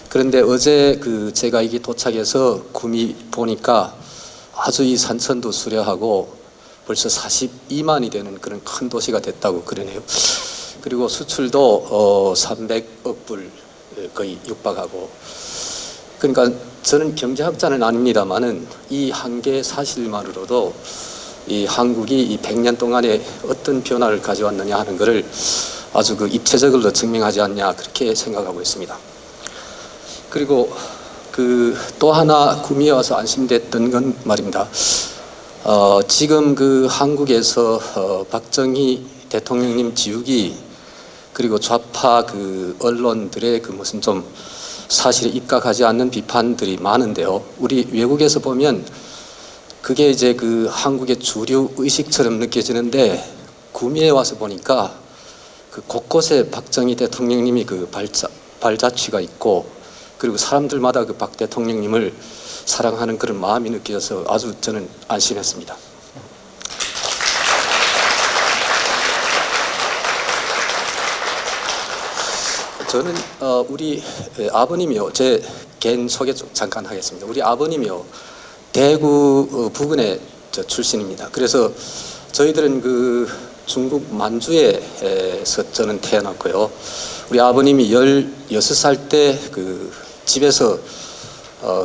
그런데 어제 제가 이게 도착해서 구미 보니까 아주 이 산천도 수려하고 벌써 42만이 되는 그런 큰 도시가 됐다고 그러네요. 그리고 수출도 300억 불 거의 육박하고. 그러니까 저는 경제학자는 아닙니다만은 이 한 개 사실만으로도 이 한국이 이 100년 동안에 어떤 변화를 가져왔느냐 하는 것을 아주 입체적으로 증명하지 않냐 그렇게 생각하고 있습니다. 그리고 또 하나 구미에 와서 안심됐던 건 말입니다. 지금 한국에서 박정희 대통령님 지우기 그리고 좌파 언론들의 무슨 좀 사실에 입각하지 않는 비판들이 많은데요. 우리 외국에서 보면 그게 이제 한국의 주류 의식처럼 느껴지는데 구미에 와서 보니까 곳곳에 박정희 대통령님이 발자취가 있고 그리고 사람들마다 박 대통령님을 사랑하는 그런 마음이 느껴져서 아주 저는 안심했습니다. 저는 우리 아버님이요. 제 개인 소개 좀 잠깐 하겠습니다. 우리 아버님이요. 대구 부근의 출신입니다. 그래서 저희들은 중국 만주에서 저는 태어났고요. 우리 아버님이 16살 때 집에서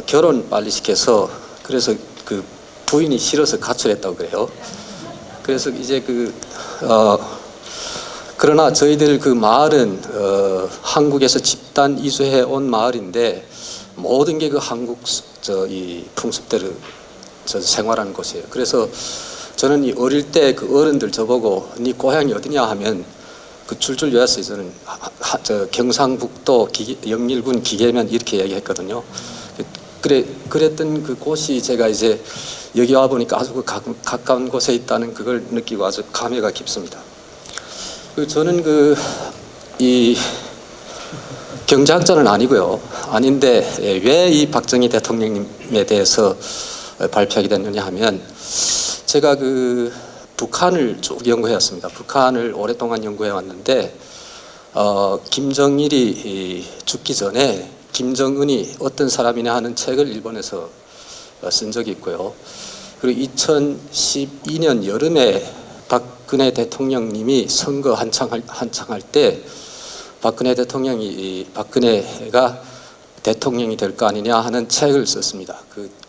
결혼 빨리 시켜서 그래서 부인이 싫어서 가출했다고 그래요. 그래서 이제 그러나 저희들 마을은 한국에서 집단 이주해 온 마을인데 모든 게 한국 이 풍습대로 생활하는 곳이에요. 그래서 저는 이 어릴 때 어른들 저보고 네 고향이 어디냐 하면 줄줄 외웠어요. 저는 경상북도 영일군 기계면 이렇게 얘기했거든요. 그랬던 곳이 제가 이제 여기 와 보니까 아주 가까운 곳에 있다는 그걸 느끼고 아주 감회가 깊습니다. 저는 이 경제학자는 아니고요. 아닌데 왜 이 박정희 대통령님에 대해서 발표하게 됐느냐 하면 제가 북한을 쭉 연구해 왔습니다. 북한을 오랫동안 연구해 왔는데 김정일이 죽기 전에 김정은이 어떤 사람이냐 하는 책을 일본에서 쓴 적이 있고요. 그리고 2012년 여름에 박근혜 대통령님이 선거 한창 할 때 박근혜가 대통령이 될 거 아니냐 하는 책을 썼습니다.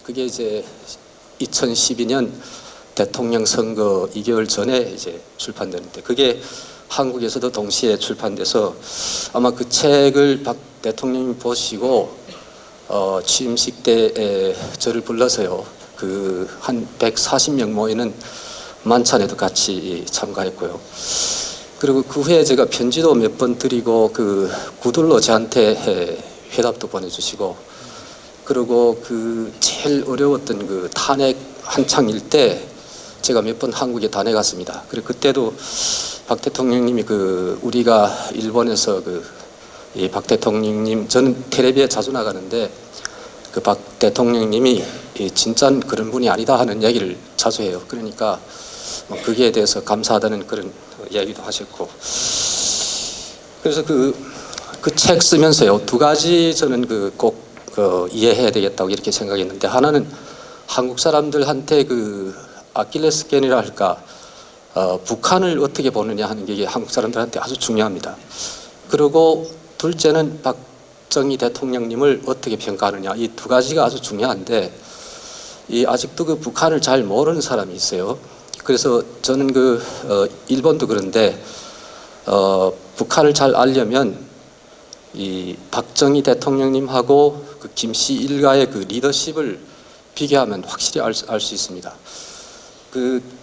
그게 이제 2012년 대통령 선거 2개월 전에 이제 출판되는데 그게 한국에서도 동시에 출판돼서 아마 그 책을 박 대통령이 보시고 취임식 때 저를 불러서요. 한 140명 모이는 만찬에도 같이 참가했고요. 그리고 그 후에 제가 편지도 몇 번 드리고 구들로 저한테 회답도 보내주시고 그리고 제일 어려웠던 탄핵 한창일 때 제가 몇 번 한국에 다녀갔습니다. 그리고 그때도 박 대통령님이 우리가 일본에서 이 박 대통령님 저는 텔레비에 자주 나가는데 박 대통령님이 진짜는 그런 분이 아니다 하는 얘기를 자주 해요. 그러니까 거기에 대해서 감사하다는 그런 이야기도 하셨고 그래서 그 책 쓰면서요 2가지 저는 꼭 이해해야 되겠다고 이렇게 생각했는데 하나는 한국 사람들한테 아킬레스腱이라 할까 북한을 어떻게 보느냐 하는 게 한국 사람들한테 아주 중요합니다. 그리고 둘째는 박정희 대통령님을 어떻게 평가하느냐 이 2가지가 아주 중요한데 아직도 북한을 잘 모르는 사람이 있어요. 그래서 저는 일본도 그런데 북한을 잘 알려면 이 박정희 대통령님하고 김씨 일가의 리더십을 비교하면 확실히 알 수 있습니다.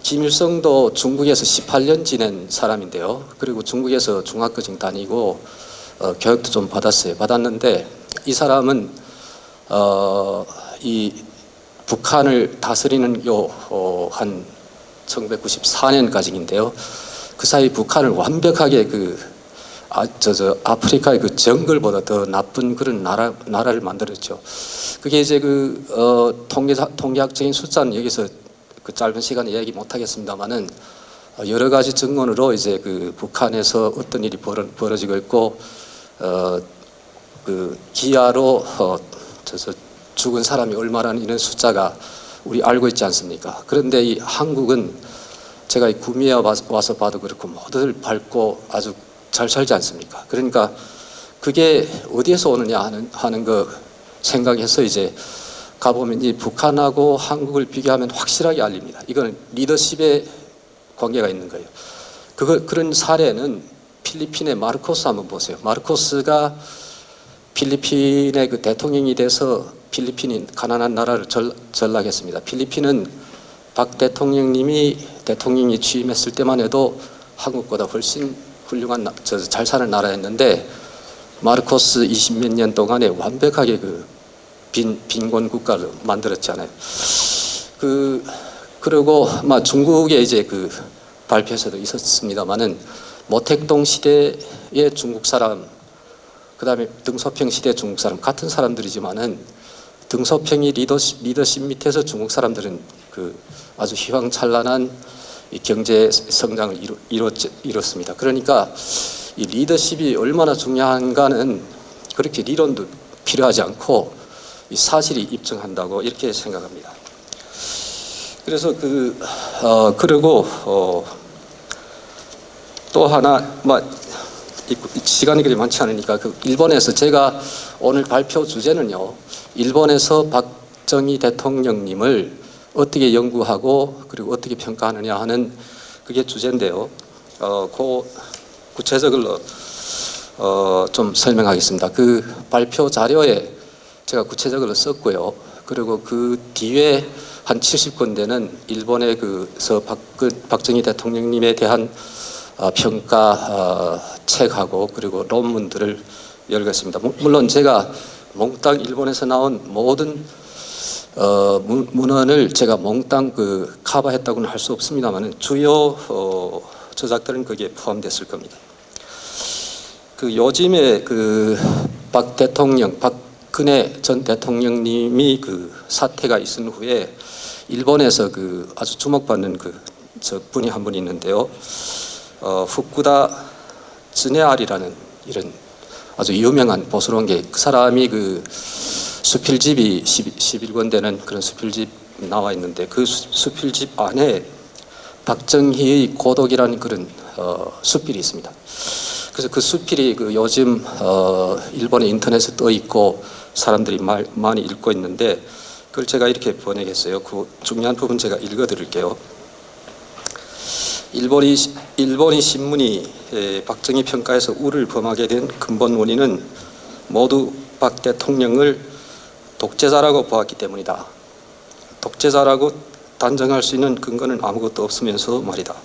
김일성도 중국에서 18년 지낸 사람인데요. 그리고 중국에서 중학교직 다니고 교육도 좀 받았는데 이 사람은 이 북한을 다스리는 한 1994년까지인데요. 그 사이 북한을 완벽하게 아프리카의 정글보다 더 나쁜 그런 나라를 만들었죠. 그게 이제 통계학적인 숫자는 여기서 짧은 시간에 얘기 못 하겠습니다만은 여러 가지 증언으로 이제 북한에서 어떤 일이 벌어지고 있고 그 기아로 죽은 사람이 얼마나 있는 숫자가 우리 알고 있지 않습니까? 그런데 이 한국은 제가 이 구미에 와서 봐도 그렇고 모두들 밝고 아주 잘 살지 않습니까? 그러니까 그게 어디에서 오느냐 하는 거 생각해서 이제 가보면 이 북한하고 한국을 비교하면 확실하게 알립니다. 이건 리더십의 관계가 있는 거예요. 그런 사례는 필리핀의 마르코스 한번 보세요. 마르코스가 필리핀의 그 대통령이 돼서 필리핀이 가난한 나라를 전락했습니다. 필리핀은 박 대통령님이 대통령이 취임했을 때만 해도 한국보다 훨씬 훌륭한 잘 사는 나라였는데 마르코스 20몇 년 동안에 완벽하게 그 빈곤 국가를 만들었잖아요. 그리고 중국에 이제 그 발표에서도 있었습니다만은 모택동 시대의 중국 사람, 그다음에 등소평 시대 중국 사람 같은 사람들이지만은 등소평이 리더십 밑에서 중국 사람들은 그 아주 휘황찬란한 이 경제 성장을 이뤘습니다. 그러니까 이 리더십이 얼마나 중요한가는 그렇게 리론도 필요하지 않고 이 사실이 입증한다고 이렇게 생각합니다. 그래서 그리고 또 하나 시간이 그리 많지 않으니까 일본에서 제가 오늘 발표 주제는요, 일본에서 박정희 대통령님을 어떻게 연구하고 그리고 어떻게 평가하느냐 하는 그게 주제인데요. 구체적으로 좀 설명하겠습니다. 그 발표 자료에 제가 구체적으로 썼고요. 그리고 그 뒤에 한 70군데는 일본의 박정희 대통령님에 대한 평가 책하고 그리고 논문들을 열겠습니다. 물론 제가 몽땅 일본에서 나온 모든 문헌을 제가 몽땅 커버했다고는 할 수 없습니다만 주요 저작들은 거기에 포함됐을 겁니다. 요즘에 박근혜 전 대통령님이 사태가 있은 후에 일본에서 아주 주목받는 저 분이 한 분 있는데요. 후쿠다 즈네아리라는 이런 아주 유명한 보수론계, 그 사람이 수필집이 11권 되는 그런 수필집 나와 있는데 그 수필집 안에 박정희의 고독이라는 그런 수필이 있습니다. 그래서 그 수필이 요즘 일본의 인터넷에 떠 있고 사람들이 많이 읽고 있는데 그걸 제가 이렇게 번역했어요. 그 중요한 부분 제가 읽어드릴게요. 일본이 신문이 박정희 평가에서 우를 범하게 된 근본 원인은 모두 박 대통령을 독재자라고 보았기 때문이다. 독재자라고 단정할 수 있는 근거는 아무것도 없으면서 말이다.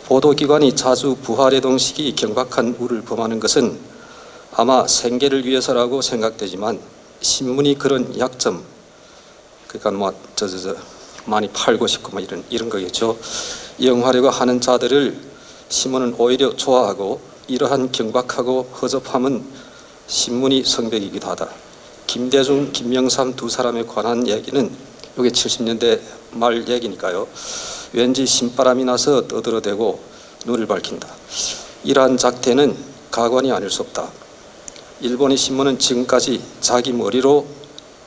보도기관이 자주 부하래동식이 경박한 우를 범하는 것은 아마 생계를 위해서라고 생각되지만 신문이 그런 약점, 그러니까 많이 팔고 싶고 이런 거겠죠. 이용하려고 하는 자들을 신문은 오히려 좋아하고 이러한 경박하고 허접함은 신문이 성벽이기도 하다. 김대중, 김영삼 두 사람에 관한 얘기는 이게 70년대 말 얘기니까요. 왠지 신바람이 나서 떠들어대고 눈을 밝힌다. 이러한 작태는 가관이 아닐 수 없다. 일본의 신문은 지금까지 자기 머리로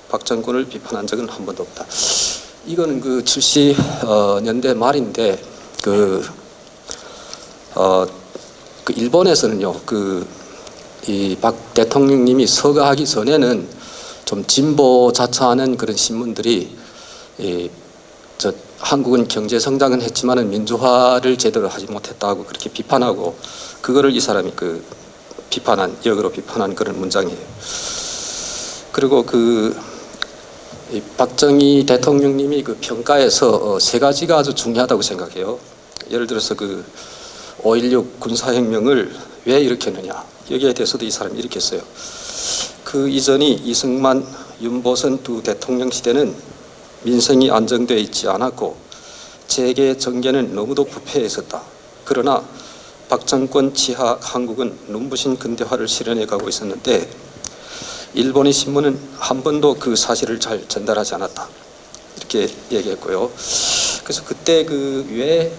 박정권을 비판한 적은 한 번도 없다. 이거는 70년대 말인데 일본에서는요 이 박 대통령님이 서거하기 전에는 좀 진보 자처하는 그런 신문들이 한국은 경제 성장은 했지만은 민주화를 제대로 하지 못했다고 그렇게 비판하고 그거를 이 사람이 역으로 비판한 그런 문장이에요. 그리고 이 박정희 대통령님이 평가에서 세 가지가 아주 중요하다고 생각해요. 예를 들어서 5.16 군사혁명을 왜 일으켰느냐, 여기에 대해서도 이 사람이 이렇게 했어요. 그 이전이 이승만, 윤보선 두 대통령 시대는 민생이 안정되어 있지 않았고 재계 정계는 너무도 부패해 있었다. 그러나 박정권 지하 한국은 눈부신 근대화를 실현해 가고 있었는데 일본의 신문은 한 번도 그 사실을 잘 전달하지 않았다. 이렇게 얘기했고요. 그래서 그때 왜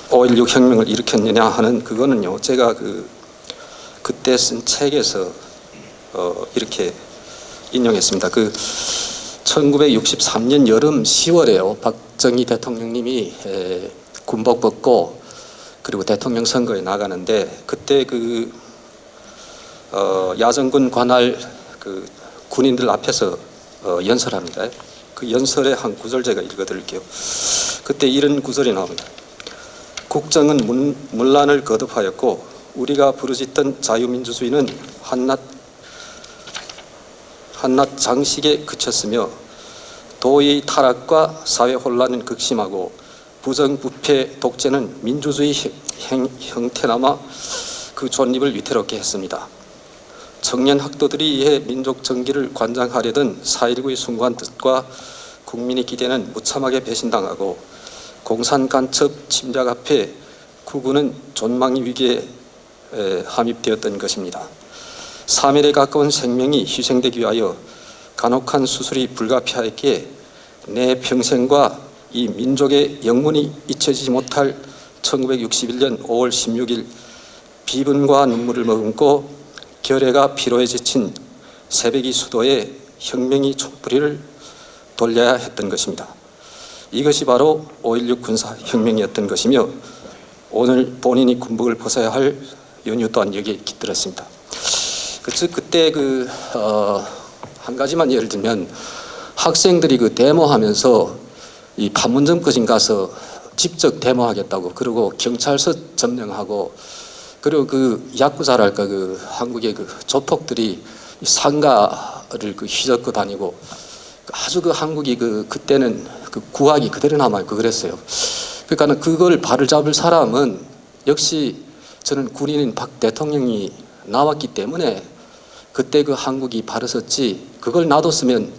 5.16 혁명을 일으켰느냐 하는 그거는요. 제가 그때 쓴 책에서 이렇게 인용했습니다. 그 1963년 여름 10월에요. 박정희 대통령님이 군복 벗고 그리고 대통령 선거에 나가는데 그때 그 야전군 관할 그 군인들 앞에서 연설합니다. 그 연설의 한 구절 제가 읽어드릴게요. 그때 이런 구절이 나옵니다. 국정은 문란을 거듭하였고 우리가 부르짖던 자유민주주의는 한낱 장식에 그쳤으며 도의 타락과 사회 혼란은 극심하고 부정부패 독재는 민주주의 형태나마 그 존립을 위태롭게 했습니다. 청년 학도들이 이에 민족 정기를 관장하려던 4.19의 숭고한 뜻과 국민의 기대는 무참하게 배신당하고 공산 간첩 침략 앞에 국군은 존망의 위기에 함입되었던 것입니다. 사멸에 가까운 생명이 희생되기 위하여 간혹한 수술이 불가피하였기에 내 평생과 이 민족의 영원히 잊혀지지 못할 1961년 5월 16일 비분과 눈물을 머금고 결의가 피로에 지친 새벽이 수도에 혁명의 촛불을 돌려야 했던 것입니다. 이것이 바로 5.16 군사혁명이었던 것이며 오늘 본인이 군복을 벗어야 할 연유 또한 여기에 깃들었습니다. 그때 한 가지만 예를 들면 학생들이 그 데모하면서 이 판문점까지 가서 직접 데모하겠다고 그리고 경찰서 점령하고 그리고 그 야쿠자랄까 그 한국의 그 조폭들이 상가를 그 휘젓고 다니고 아주 그 한국이 그때는 그 구악이 그대로 남아요. 그랬어요. 그러니까 그걸 발을 잡을 사람은 역시 저는 군인인 박 대통령이 나왔기 때문에 그때 그 한국이 발을 섰지 그걸 놔뒀으면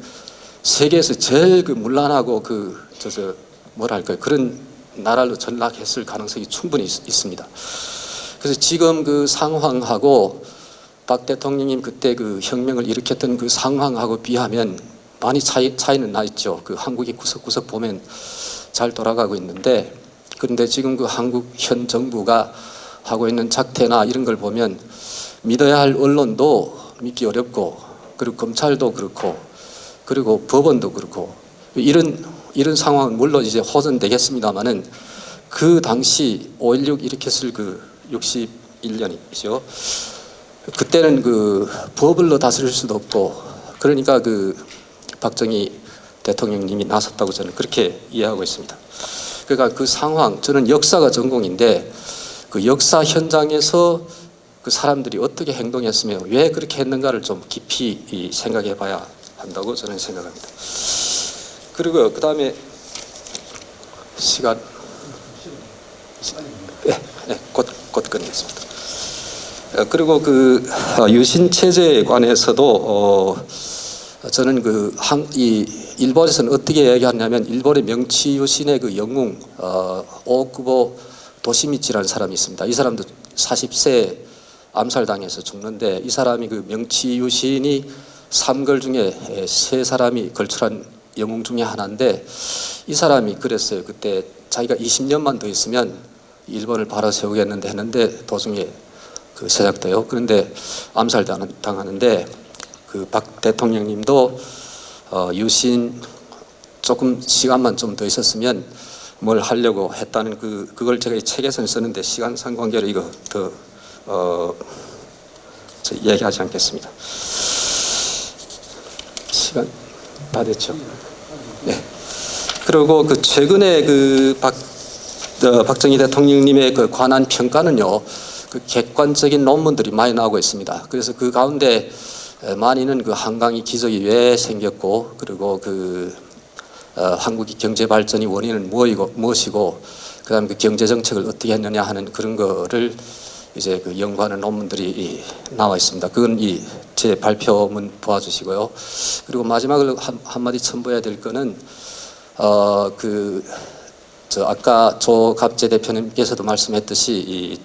세계에서 제일 그 문란하고 뭐랄까요 그런 나라로 전락했을 가능성이 충분히 있습니다. 그래서 지금 그 상황하고 박 대통령님 그때 그 혁명을 일으켰던 그 상황하고 비하면 많이 차이는 나 있죠. 그 한국이 구석구석 보면 잘 돌아가고 있는데 그런데 지금 그 한국 현 정부가 하고 있는 작태나 이런 걸 보면 믿어야 할 언론도 믿기 어렵고 그리고 검찰도 그렇고 그리고 법원도 그렇고 이런 상황은 물론 이제 호전되겠습니다만은 그 당시 5.16 일으켰을 그 61년이죠. 그때는 그 법을로 다스릴 수도 없고 그러니까 그 박정희 대통령님이 나섰다고 저는 그렇게 이해하고 있습니다. 그러니까 그 상황 저는 역사가 전공인데 그 역사 현장에서 그 사람들이 어떻게 행동했으며 왜 그렇게 했는가를 좀 깊이 생각해 봐야 한다고 저는 생각합니다. 그리고 그 다음에 시간 곧 끝내겠습니다. 그리고 그 유신 체제에 관해서도 저는 이 일본에서는 어떻게 얘기하냐면 일본의 명치 유신의 그 영웅 오쿠보 도시미치라는 사람이 있습니다. 이 사람도 40세 암살당해서 죽는데 이 사람이 그 명치 유신이 3걸 중에 3사람이 걸출한 영웅 중에 하나인데 이 사람이 그랬어요. 그때 자기가 20년만 더 있으면 일본을 바로 세우겠는데 했는데 도중에 그 세작돼요. 그런데 암살당하는데 그 박 대통령님도 유신 조금 시간만 좀 더 있었으면 뭘 하려고 했다는 그걸 제가 이 책에서는 쓰는데 시간상 관계로 이거 더 얘기하지 않겠습니다. 시간 다 됐죠? 네. 그리고 그 최근에 그 박정희 대통령님의 그 관한 평가는요, 그 객관적인 논문들이 많이 나오고 있습니다. 그래서 그 가운데 많이는 그 한강이 기적이 왜 생겼고, 그리고 한국의 경제 발전이 원인은 무엇이고, 그다음 그 경제 정책을 어떻게 했느냐 하는 그런 거를 이제 그 연구하는 논문들이 나와 있습니다. 그건 제 발표문 보아주시고요. 그리고 마지막으로 한마디 첨부해야 될 거는 아까 조갑재 대표님께서도 말씀했듯이 이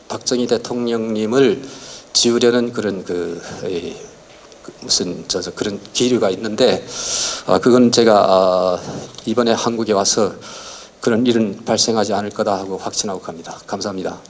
박정희 대통령님을 지우려는 그런 그런 기류가 있는데 그건 제가 이번에 한국에 와서 그런 일은 발생하지 않을 거다 하고 확신하고 갑니다. 감사합니다.